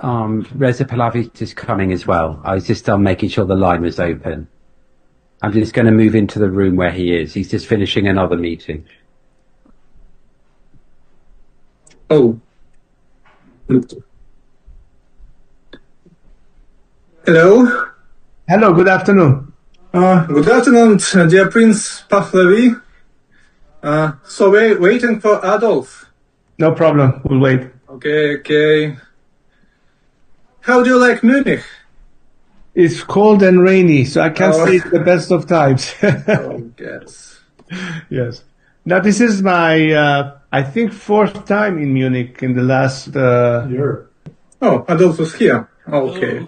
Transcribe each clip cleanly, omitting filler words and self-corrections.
Reza Pahlavi is coming as well. I was just making sure the line was open. I'm just going to move into the room where he is. He's just finishing another meeting. Oh. Hello. Hello, good afternoon. Good afternoon, dear Prince Pahlavi. So we're waiting for Adolf. No problem, we'll wait. Okay. How do you like Munich? It's cold and rainy, so I can't say it's the best of times. Oh, yes. Yes. Now, this is my, I think, fourth time in Munich in the last year. Oh, Adolf is here. Okay.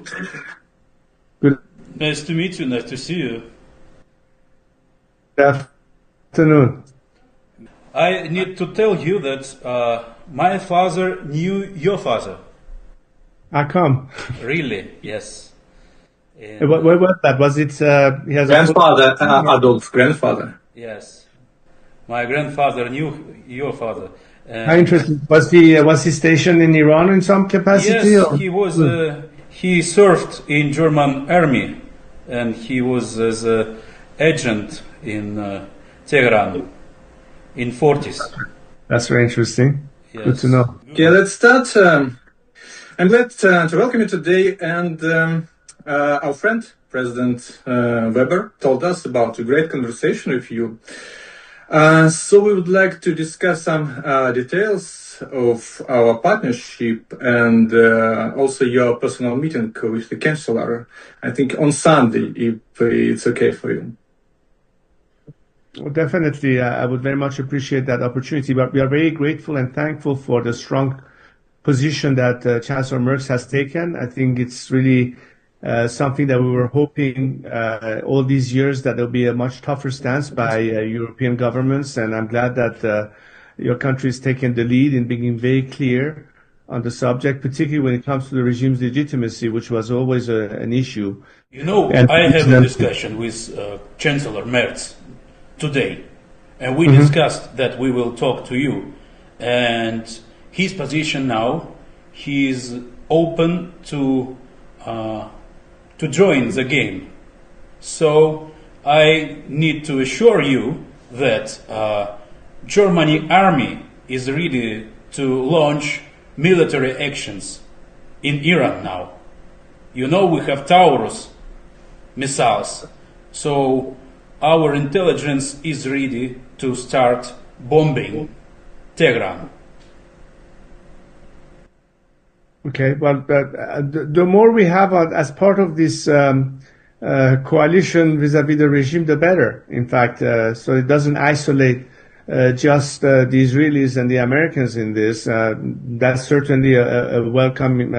Good Nice to meet you. Nice to see you. afternoon. I need to tell you that my father knew your father. How come? Really? Yes. And, What was that? Was it, he has Grandfather, Adolf's grandfather. yes. My grandfather knew your father. How interesting. Was he stationed in Iran in some capacity? Yes, or? he was. He served in German army, and he was as an agent in Tehran in 40s. That's very interesting. Yes. Good to know. Okay, let's start. I'm glad to welcome you today. And our friend, President Weber, told us about a great conversation with you. So we would like to discuss some details of our partnership and also your personal meeting with the Chancellor, I think on Sunday, if it's okay for you. Well, definitely, I would very much appreciate that opportunity, but we are very grateful and thankful for the strong position that Chancellor Merz has taken. I think it's really something that we were hoping all these years, that there'll be a much tougher stance by European governments, and I'm glad that your country has taken the lead in being very clear on the subject, particularly when it comes to the regime's legitimacy, which was always an issue. You know, And I had a discussion with Chancellor Merz today, and we discussed that we will talk to you. And his position now, he is open to join the game. So I need to assure you that Germany army is ready to launch military actions in Iran now. You know, we have Taurus missiles, so our intelligence is ready to start bombing Tehran. Okay, well, the more we have as part of this coalition vis-à-vis the regime, the better. In fact, so it doesn't isolate just the Israelis and the Americans in this. That's certainly a welcome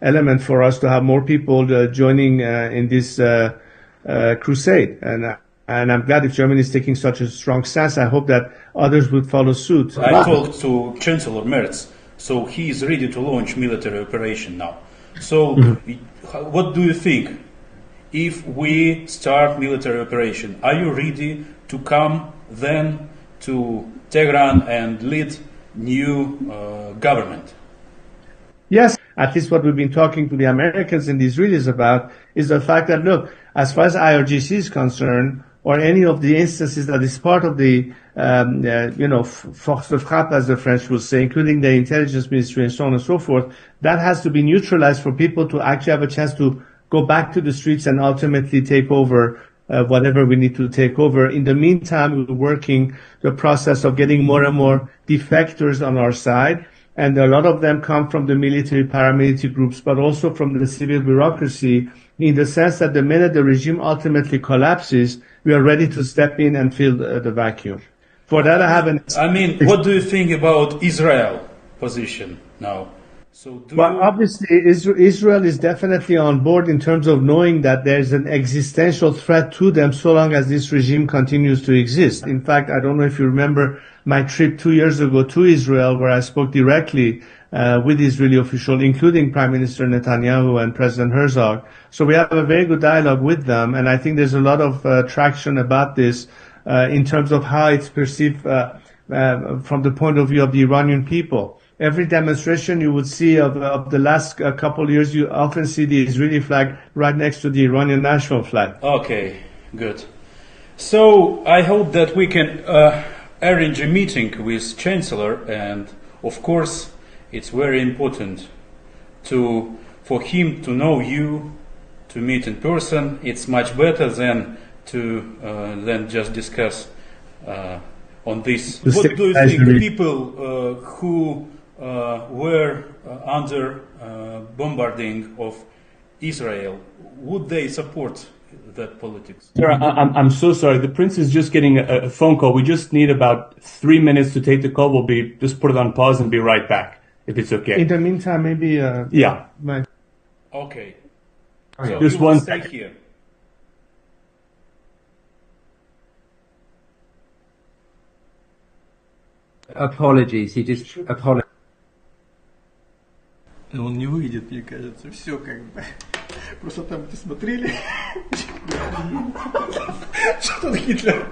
element for us to have more people joining in this crusade. And I'm glad if Germany is taking such a strong stance. I hope that others would follow suit. I talked to Chancellor Merz, so he is ready to launch military operation now. So what do you think? If we start military operation, are you ready to come then to Tehran and lead new government? Yes, at least what we've been talking to the Americans and the Israelis about is the fact that, look, as far as IRGC is concerned, or any of the instances that is part of the, force de frappe, as the French will say, including the intelligence ministry and so on and so forth, that has to be neutralized for people to actually have a chance to go back to the streets and ultimately take over whatever we need to take over. In the meantime, we're working the process of getting more and more defectors on our side. And a lot of them come from the military paramilitary groups, but also from the civil bureaucracy, in the sense that the minute the regime ultimately collapses, we are ready to step in and fill the vacuum. For that, I haven't. I mean, what do you think about Israel position now? So well, obviously, Israel is definitely on board in terms of knowing that there's an existential threat to them so long as this regime continues to exist. In fact, I don't know if you remember my trip 2 years ago to Israel, where I spoke directly with Israeli officials, including Prime Minister Netanyahu and President Herzog. So we have a very good dialogue with them, and I think there's a lot of traction about this in terms of how it's perceived from the point of view of the Iranian people. every demonstration you would see of the last couple of years, you often see the Israeli flag right next to the Iranian national flag. Okay, good. So I hope that we can arrange a meeting with Chancellor, and of course, it's very important for him to know you, to meet in person. It's much better than just discuss on this. What do you think? People who were under bombarding of Israel, would they support that politics? Sir, I'm so sorry. The Prince is just getting a phone call. We just need about 3 minutes to take the call. We'll just put it on pause and be right back, if it's okay. In the meantime, maybe... yeah. Okay. So just one stay second. Here. Apologies, he just apologized. Он не выйдет, мне кажется. Все как бы. Просто там, ты смотрели? Что тут Гитлер?